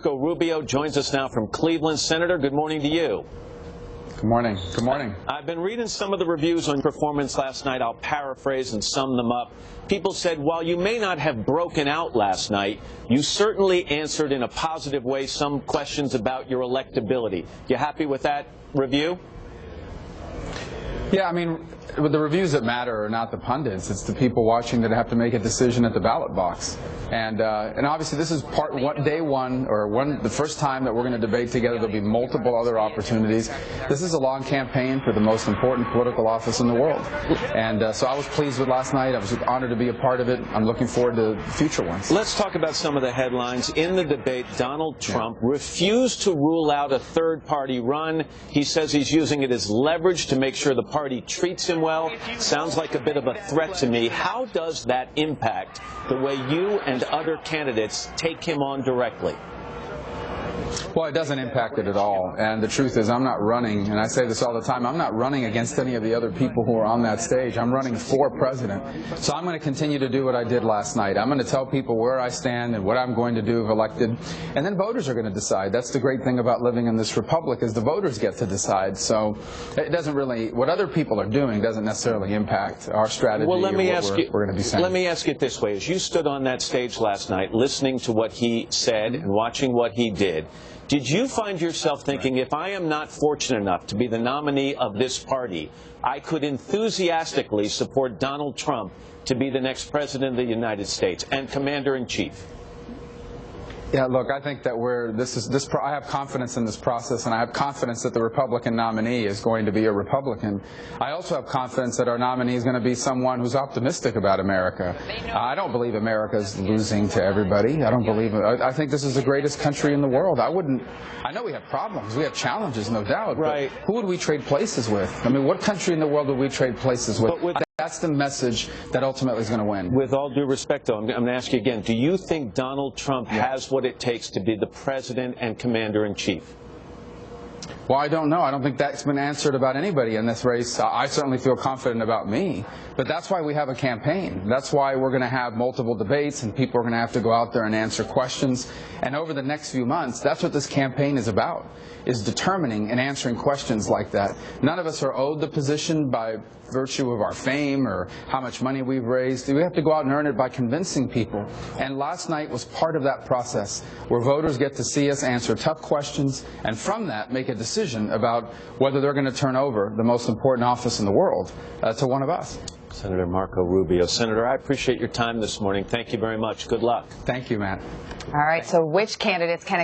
Rubio joins us now from Cleveland. Senator, good morning to you. Good morning. Good morning. I've been reading some of the reviews on your performance last night. I'll paraphrase and sum them up. People said, while you may not have broken out last night, you certainly answered in a positive way some questions about your electability. You happy with that review? Yeah, I mean, the reviews that matter are not the pundits. It's the people watching that have to make a decision at the ballot box. And obviously this is day one, or the first time that we're going to debate together. There'll be multiple other opportunities. This is a long campaign for the most important political office in the world. And so I was pleased with last night. I was honored to be a part of it. I'm looking forward to future ones. Let's talk about some of the headlines. In the debate, Donald Trump refused to rule out a third-party run. He says he's using it as leverage to make sure the party treats him well. Sounds like a bit of a threat to me. How does that impact the way you and other candidates take him on directly? Well, it doesn't impact it at all. And the truth is, I'm not running, and I say this all the time, I'm not running against any of the other people who are on that stage. I'm running for president. So I'm going to continue to do what I did last night. I'm going to tell people where I stand and what I'm going to do if elected. And then voters are going to decide. That's the great thing about living in this republic, is the voters get to decide. So it doesn't really, what other people are doing doesn't necessarily impact our strategy. Well, let me or ask what you, we're going to be saying. Let me ask it this way. As you stood on that stage last night, listening to what he said and watching what he did you find yourself thinking, if I am not fortunate enough to be the nominee of this party, I could enthusiastically support Donald Trump to be the next president of the United States and commander-in-chief? Yeah, look, I think that I have confidence in this process, and I have confidence that the Republican nominee is going to be a Republican. I also have confidence that our nominee is going to be someone who's optimistic about America. I don't believe America is losing to everybody. I think this is the greatest country in the world. I know we have problems. We have challenges, no doubt. Right. But who would we trade places with? I mean, what country in the world would we trade places with? That's the message that ultimately is going to win. With all due respect, though, I'm going to ask you again, do you think Donald Trump has what it takes to be the president and commander-in-chief? Well, I don't know. I don't think that's been answered about anybody in this race. I certainly feel confident about me. But that's why we have a campaign. That's why we're going to have multiple debates, and people are going to have to go out there and answer questions. And over the next few months, that's what this campaign is about, is determining and answering questions like that. None of us are owed the position by virtue of our fame or how much money we've raised. We have to go out and earn it by convincing people. And last night was part of that process, where voters get to see us answer tough questions, and from that make a decision about whether they're going to turn over the most important office in the world to one of us. Senator Marco Rubio. Senator, I appreciate your time this morning. Thank you very much. Good luck. Thank you, Matt. All right, so which candidates can